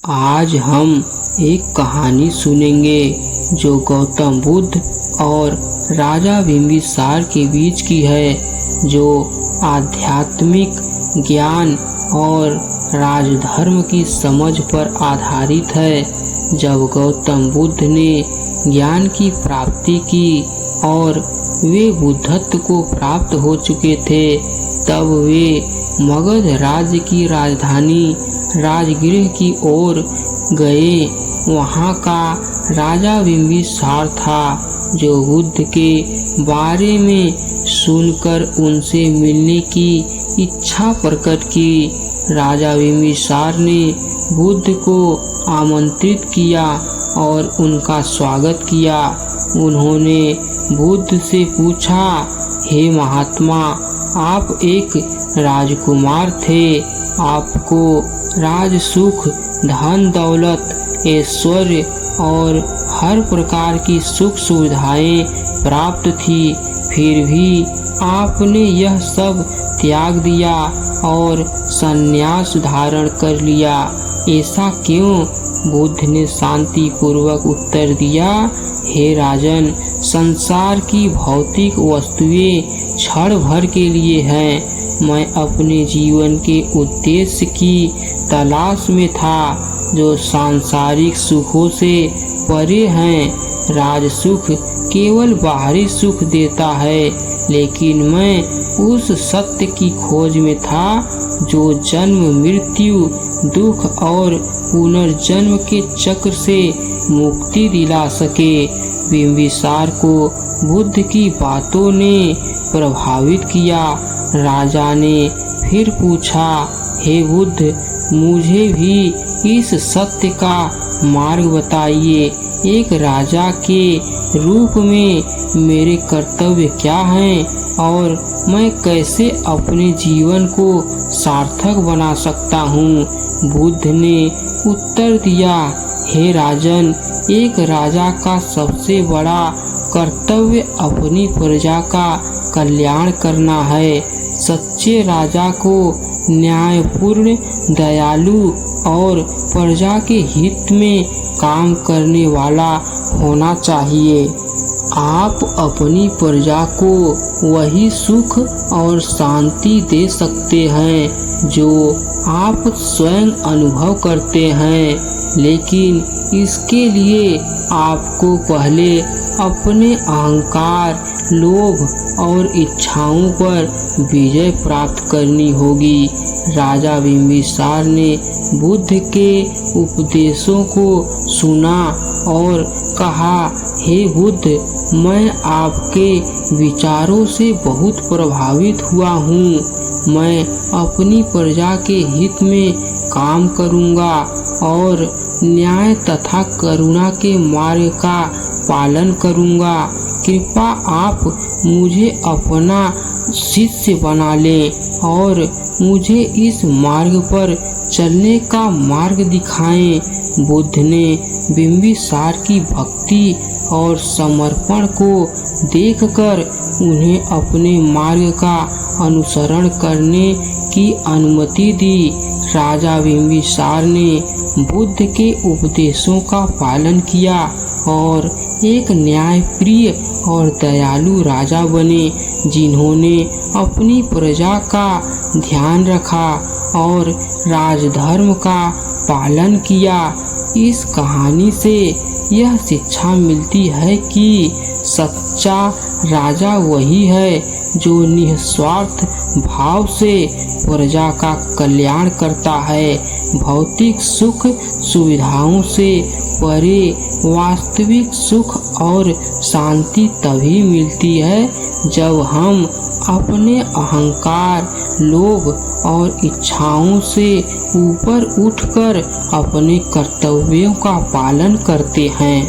आज हम एक कहानी सुनेंगे जो गौतम बुद्ध और राजा बिंबिसार के बीच की है, जो आध्यात्मिक ज्ञान और राजधर्म की समझ पर आधारित है। जब गौतम बुद्ध ने ज्ञान की प्राप्ति की और वे बुद्धत्व को प्राप्त हो चुके थे, तब वे मगध राज्य की राजधानी राजगृह की ओर गए। वहाँ का राजा बिंबिसार था, जो बुद्ध के बारे में सुनकर उनसे मिलने की इच्छा प्रकट की। राजा बिंबिसार ने बुद्ध को आमंत्रित किया और उनका स्वागत किया। उन्होंने बुद्ध से पूछा, हे महात्मा, आप एक राजकुमार थे, आपको राज सुख, धन दौलत, ऐश्वर्य और हर प्रकार की सुख सुविधाएं प्राप्त थी, फिर भी आपने यह सब त्याग दिया और संन्यास धारण कर लिया, ऐसा क्यों? बुद्ध ने शांति पूर्वक उत्तर दिया, हे राजन, संसार की भौतिक वस्तुएं क्षण भर के लिए हैं। मैं अपने जीवन के उद्देश्य की तलाश में था, जो सांसारिक सुखों से परे हैं। राज सुख केवल बाहरी सुख देता है, लेकिन मैं उस सत्य की खोज में था जो जन्म, मृत्यु, दुख और पुनर्जन्म के चक्र से मुक्ति दिला सके। बिंबिसार को बुद्ध की बातों ने प्रभावित किया। राजा ने फिर पूछा, हे बुद्ध, मुझे भी इस सत्य का मार्ग बताइए। एक राजा के रूप में मेरे कर्तव्य क्या हैं और मैं कैसे अपने जीवन को सार्थक बना सकता हूँ? बुद्ध ने उत्तर दिया, हे राजन, एक राजा का सबसे बड़ा कर्तव्य अपनी प्रजा का कल्याण करना है। सच्चे राजा को न्यायपूर्ण, दयालु और प्रजा के हित में काम करने वाला होना चाहिए। आप अपनी प्रजा को वही सुख और शांति दे सकते हैं जो आप स्वयं अनुभव करते हैं, लेकिन इसके लिए आपको पहले अपने अहंकार, लोभ और इच्छाओं पर विजय प्राप्त करनी होगी। राजा बिंबिसार ने बुद्ध के उपदेशों को सुना और कहा, हे बुद्ध, मैं आपके विचारों से बहुत प्रभावित हुआ हूँ। मैं अपनी प्रजा के हित में काम करूँगा और न्याय तथा करुणा के मार्ग का पालन करूँगा। कृपया आप मुझे अपना शिष्य बना लें और मुझे इस मार्ग पर चलने का मार्ग दिखाएं। बुद्ध ने बिंबिसार की भक्ति और समर्पण को देखकर उन्हें अपने मार्ग का अनुसरण करने की अनुमति दी। राजा बिंबिसार ने बुद्ध के उपदेशों का पालन किया और एक न्यायप्रिय और दयालु राजा बने, जिन्होंने अपनी प्रजा का ध्यान रखा और राजधर्म का पालन किया। इस कहानी से यह शिक्षा मिलती है कि सच्चा राजा वही है जो निस्वार्थ भाव से प्रजा का कल्याण करता है। भौतिक सुख सुविधाओं से परे वास्तविक सुख और शांति तभी मिलती है जब हम अपने अहंकार, लोभ और इच्छाओं से ऊपर उठकर अपने कर्तव्यों का पालन करते हैं।